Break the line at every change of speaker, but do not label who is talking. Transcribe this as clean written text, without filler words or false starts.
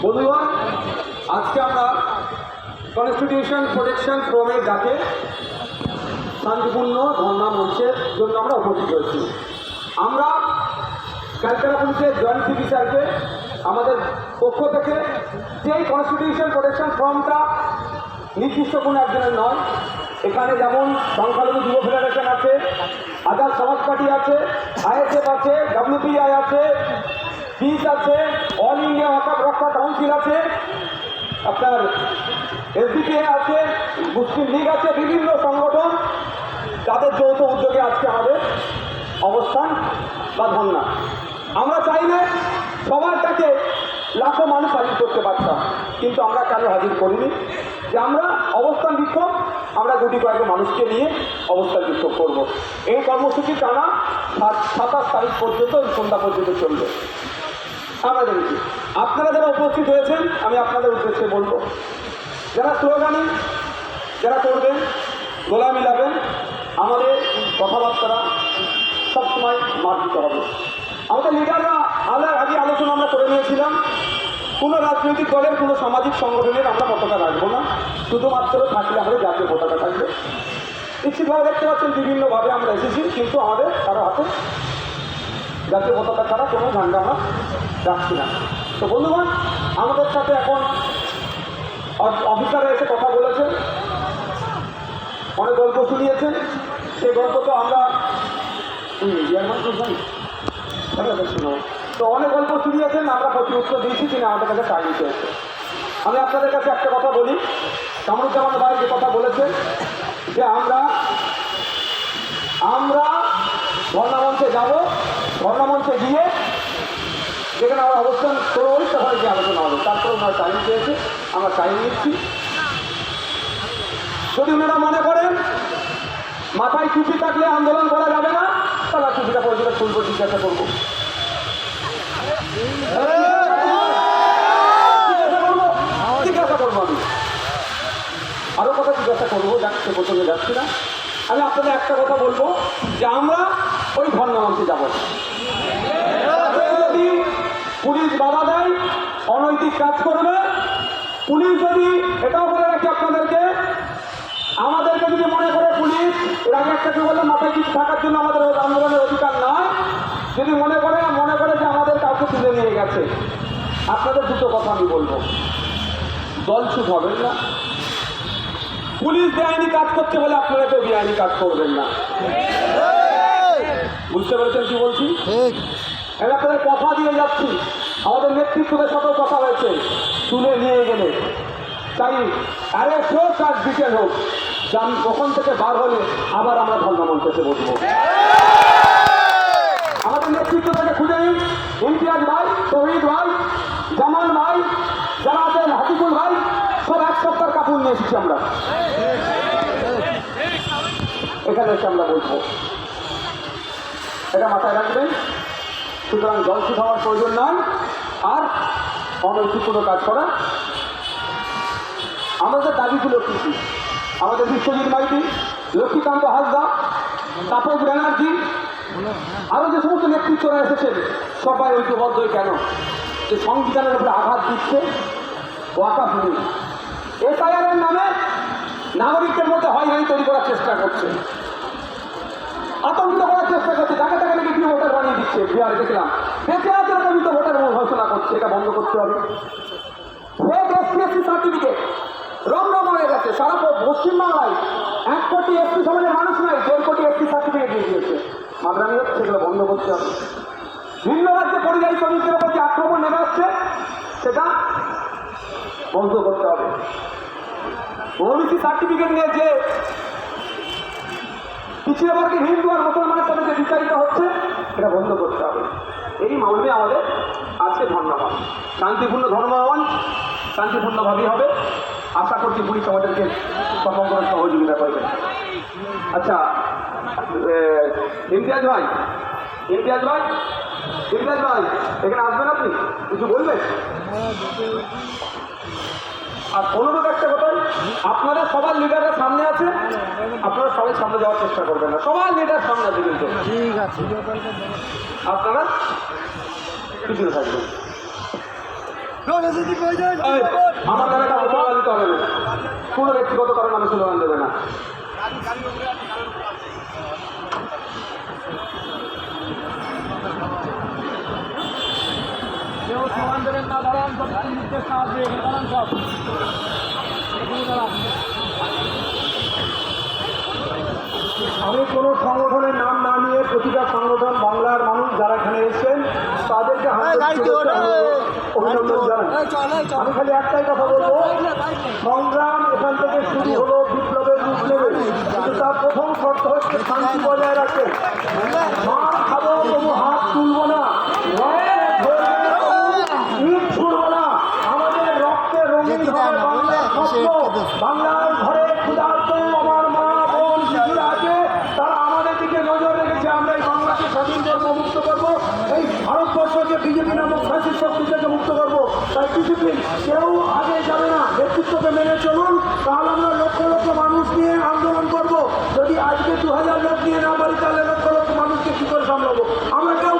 বন্ধুগণ, আজকে আমরা কনস্টিটিউশন প্রোটেকশন ফোরামের ডাকে শান্তিপূর্ণ ধর্ণা মঞ্চের জন্য আমরা উপস্থিত হয়েছি। আমরা ক্যালকাটা পুলিশের জয়েন্ট সিপি স্যারকে আমাদের পক্ষ থেকে যেই কনস্টিটিউশন প্রোটেকশন ফোরামটা নির্দিষ্ট কোনো একজনের নয়, এখানে যেমন সংখ্যালঘু যুব ফেডারেশন আছে, আজাদ সমাজ পার্টি আছে, আইএসএফ আছে, ডব্লিউপিআই আছে, পিস আছে, অল ইন্ডিয়া ওয়াকফ রক্ষা কাউন্সিল আছে, আপনার এসডিপিআই আছে, মুসলিম লীগ আছে, বিভিন্ন সংগঠন তাদের যৌথ উদ্যোগে আজকে আমাদের অবস্থান বা ধর্ণা। আমরা চাইলে সবার কাছে লাখো মানুষ হাজির করতে পারতাম, কিন্তু আমরা কেন হাজির করিনি? যে আমরা অবস্থান বিক্ষোভ, আমরা গুটি কয়েক মানুষকে নিয়ে অবস্থান বিক্ষোভ করব। এই কর্মসূচি টানা 27 তারিখ পর্যন্ত, সন্ধ্যা পর্যন্ত চলবে। আমরা দেখছি আপনারা যারা উপস্থিত হয়েছেন, আমি আপনাদের উদ্দেশ্যে বলবো, যারা স্লোগানে যারা করবেন, গোলা মিলাবেন, আমাদের কথাবার্তারা সবসময় মার্জিত হবে। আমাদের লিডাররা আগে আলোচনা আমরা করে নিয়েছিলাম, কোনো রাজনৈতিক দলের কোনো সামাজিক সংগঠনের আমরা পতাকা রাখবো না, শুধুমাত্র থাকলে আমাদের জাতীয় পতাকা থাকবে। নিশ্চিতভাবে দেখতে পাচ্ছেন বিভিন্নভাবে আমরা এসেছি, কিন্তু আমাদের কারো হাতে জাতীয় পতাকা ছাড়া কোনো ঝান্ডা আমরা রাখছি না। তো বন্ধুগণ, আমাদের সাথে এখন অফিসাররা এসে কথা বলেছেন, অনেক গল্প শুনিয়েছেন। সেই গল্প তো আমরা তো অনেক গল্প শুনিয়েছেন, আমরা প্রতি উত্তর দিয়েছি, তিনি আমাদের কাছে টাইম চেয়েছে। আমি আপনাদের কাছে একটা কথা বলি, কামরুজ্জামান ভাই যে কথা বলেছেন যে আমরা ধর্ণামঞ্চে যাব, ধর্ণামঞ্চে গিয়ে যেখানে আমরা অবস্থান করবো সেখানে গিয়ে আলোচনা হবে। তারপরে ওনারা টাইম চেয়েছে, আমরা টাইম নিচ্ছি। যদি ওনারা মনে করেন মাথায় টুপি থাকলে আন্দোলন করা যাবে না, তাহলে টুপিটা পরিচয় খুলবো, জিজ্ঞাসা করবো, জিজ্ঞাসা করবো। আমি আরো কথা জিজ্ঞাসা করবো, সে প্রসঙ্গে যাচ্ছি না। আমি আপনাদের একটা কথা বলবো যে আমরা ওই ধর্ণামঞ্চে যাব। যদি পুলিশ বাধা দেয়, অনৈতিক কাজ করবে, পুলিশ যদি, এটাও বলে রাখি আপনাদেরকে, আমাদেরকে যদি মনে করে পুলিশ, এর আগে একটা কি বললাম, মাথায় কিছু থাকার জন্য আমাদের আন্দোলনের অধিকার নয়, যদি মনে করে যে আমাদের কাউকে তুলে নিয়ে গেছে, আপনাদের দুটো কথা আমি বলবো, দলছুট হবেন না। পুলিশ বেআইনি কাজ করছে বলে আপনারা কেউ বেআইনি কাজ করবেন না। বুঝতে পেরেছেন কি বলছি? আমি আপনাদের কথা দিয়ে যাচ্ছি, আমাদের নেতৃত্বের সাথেও কথা হয়েছে, তুলে নিয়ে গেলে তাই অ্যারেস্ট হোক আর ডিটেন হোক, ওখান থেকে বার হলে আবার আমরা ধর্ণামঞ্চে এসে বসবো। আমাদের নেতৃত্ব থেকে খুঁজে নিন, ইমতিয়াজ ভাই, তৌহিদ ভাই, জামান ভাই, যারা আছেন, হাতিকুল ভাই, সব এক সপ্তাহ কাপড় নিয়ে এসেছি আমরা, এখানে এসে আমরা বলবো। এটা মাথায় রাখবেন। সুতরাং জলছুট হওয়ার প্রয়োজন নয়, আর অনৈতিক কোনো কাজ করা। আমাদের দাবিগুলো কী কী? আমাদের বিশ্বজিৎ মাইতি, লক্ষ্মীকান্ত হাসদা, তাপস ব্যানার্জি, আরও যে সমস্ত নেতৃত্বরা এসেছেন, সবাই ঐক্যবদ্ধ। কেন? যে সংবিধানের উপরে আঘাত দিচ্ছে ওয়াকফ বিল, এসআইআর এর নামে নাগরিকদের মধ্যে হয়রানি তৈরি করার চেষ্টা করছে, আতঙ্কিত করার চেষ্টা করছে, যাকে তাকে নাকি প্রিয় ভোটার বানিয়ে দিচ্ছে। বিহারে দেখলাম বেঁচে আছে আতঙ্কিত ভোটার ঘোষণা করছে, এটা বন্ধ করতে হবে। ফেক এসসি সার্টিফিকেট রমরম হয়ে গেছে, সারা পশ্চিমবাংলায় 1 কোটি এসসি সমাজের মানুষ নাই, 1.5 কোটি এসসি সার্টিফিকেট দিয়ে দিয়েছে। মাদ্রামি হচ্ছে, সেগুলো বন্ধ করতে হবে। ভিন্ন রাজ্যে পরিযায়ী শ্রমিকদের উপর যে আক্রমণ নেমে আসছে, সেটা বন্ধ করতে হবে। ওবিসি সার্টিফিকেট নিয়ে যে পিছিয়ে বর্গের হিন্দু আর মুসলমানের সাথে যে বিচারিত হচ্ছে, এটা বন্ধ করতে হবে। এই মর্মে আমাদের আজকে ধর্ণামঞ্চ, শান্তিপূর্ণ ধর্মমঞ্চ, শান্তিপূর্ণভাবেই হবে। আশা করছি পুলিশ আমাদেরকে সমগ্র সহযোগিতা করবে। আচ্ছা, ইমতিয়াজ ভাই, এখানে আসবেন, আপনি কিছু বলবেন? আর অনুরোধ একটা কথা, আপনাদের সবার লিডারের সামনে আছে, আপনারা সবাই সামনে যাওয়ার চেষ্টা করবেন না, সবার লিডার সামনে আছে, কিন্তু ঠিক আছে আপনারা পিছনে থাকবেন। আমার দ্বারা কাউকে স্লোগান দিতে হবে না, কোনো ব্যক্তিগত কারণে আমি স্লোগান দেবে না। কেউ স্লোগান দেবেন না, দাঁড়ান, সব নির্দেশ না আসবে, দাঁড়ান সব। আমি কোনো সংগঠনের নাম না নিয়ে প্রতিটা সংগঠন বাংলার মানুষ যারা এখানে এসেছেন তাদেরকে অভিনন্দন জানাই। আমি খালি একটাই কথা বলবো, সংগ্রাম এখান থেকে শুরু হলো, বিপ্লবের রূপ নেবে, কিন্তু তার প্রথম শর্ত হচ্ছে শান্তি বজায় রাখতে। মার খাবো তবু হাত তুলবো না, ইট ছুড়বো না, আমাদের রক্তে রঙিন হবে বাংলার স্বপ্ন। বাংলার ঘরে ক্ষুধার্ত আমার মা বোন শিশুরা আছে, তারা আমাদের দিকে নজর রেখেছে। আমরা এই বাংলাকে স্বাধীন করবো, মুক্ত করবো, এই ভারতবর্ষকে বিজেপি নামক ফ্যাসিস্ট শক্তি থেকে মুক্ত করবো। তাই ডিসিপ্লিন, কেউ আগে যাবে না, নেতৃত্বকে মেনে চলুন, তাহলে আমরা লক্ষ লক্ষ মানুষ নিয়ে আন্দোলন করবো। যদি আজকে 2000 লোক নিয়ে না পারি তাহলে লক্ষ লক্ষ মানুষকে কি করে সামলাবো? আমরা কেউ